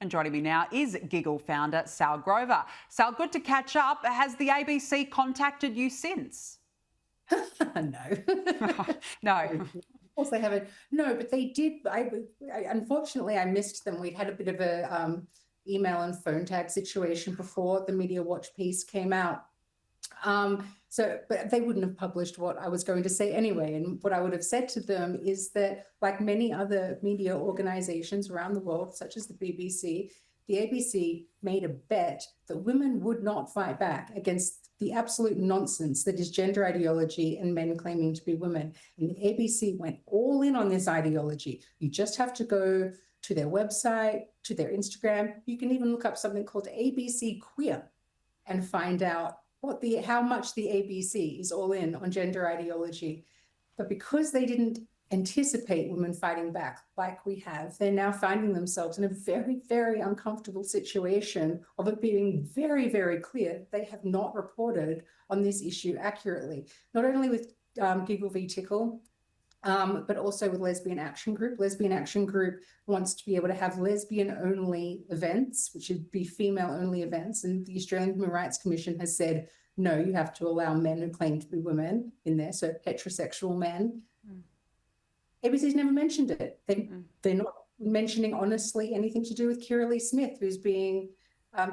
And joining me now is Giggle founder Sall Grover. Sall, good to catch up. Has the ABC contacted you since? No. No. Of course they haven't. No, but they did. Unfortunately, I missed them. We'd had a bit of a email and phone tag situation before the Media Watch piece came out. But they wouldn't have published what I was going to say anyway. And what I would have said to them is that, like many other media organizations around the world, such as the BBC, the ABC made a bet that women would not fight back against the absolute nonsense that is gender ideology and men claiming to be women. And the ABC went all in on this ideology. You just have to go to their website, to their Instagram. You can even look up something called ABC Queer and find out how much the ABC is all in on gender ideology. But because they didn't anticipate women fighting back like we have, they're now finding themselves in a very, very uncomfortable situation of it being very, very clear they have not reported on this issue accurately. Not only with Giggle v Tickle, but also with Lesbian Action Group. Lesbian Action Group wants to be able to have lesbian-only events, which would be female-only events. And the Australian Human Rights Commission has said, no, you have to allow men who claim to be women in there, so heterosexual men. ABC's never mentioned it. They're not mentioning, honestly, anything to do with Kira Lee Smith, who's being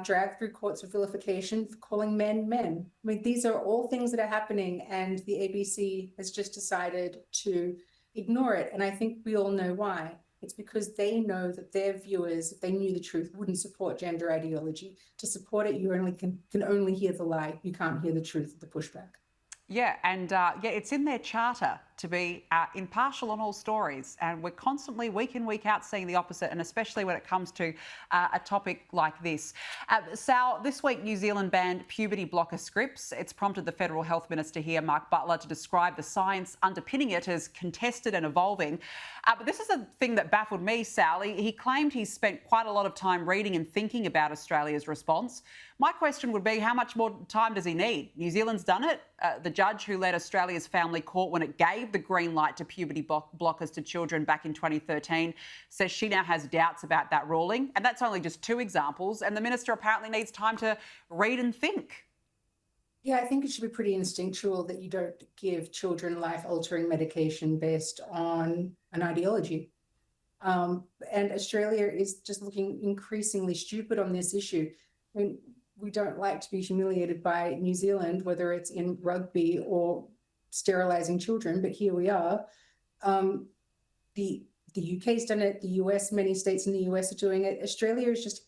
dragged through courts of vilification for calling men men. I mean, these are all things that are happening, and the ABC has just decided to ignore it. And I think we all know why. It's because they know that their viewers, if they knew the truth, wouldn't support gender ideology. To support it, you can only hear the lie. You can't hear the truth, the pushback. Yeah, and it's in their charter to be impartial on all stories, and we're constantly, week in, week out, seeing the opposite, and especially when it comes to a topic like this. Sal, this week New Zealand banned puberty blocker scripts. It's prompted the Federal Health Minister here, Mark Butler, to describe the science underpinning it as contested and evolving. But this is a thing that baffled me, Sal. He claimed he's spent quite a lot of time reading and thinking about Australia's response. My question would be, how much more time does he need? New Zealand's done it. The judge who led Australia's family court when it gave the green light to puberty blockers to children back in 2013 says she now has doubts about that ruling. And that's only just two examples. And the minister apparently needs time to read and think. Yeah, I think it should be pretty instinctual that you don't give children life-altering medication based on an ideology. And Australia is just looking increasingly stupid on this issue. I mean, we don't like to be humiliated by New Zealand, whether it's in rugby or sterilising children, but here we are. The UK's done it, the US, many states in the US are doing it. Australia is just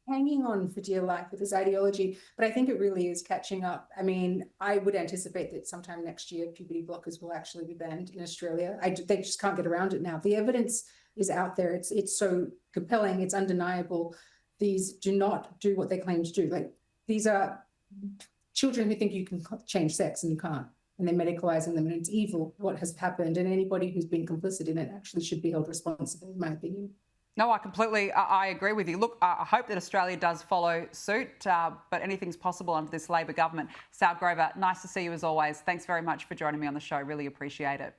hanging on for dear life with this ideology, but I think it really is catching up. I mean, I would anticipate that sometime next year, puberty blockers will actually be banned in Australia. They just can't get around it now. The evidence is out there. It's so compelling. It's undeniable. These do not do what they claim to do. Like, these are children who think you can change sex and you can't, and they're medicalising them, and it's evil what has happened, and anybody who's been complicit in it actually should be held responsible, in my opinion. No, I agree with you. Look, I hope that Australia does follow suit, but anything's possible under this Labor government. Sall Grover, nice to see you as always. Thanks very much for joining me on the show. Really appreciate it.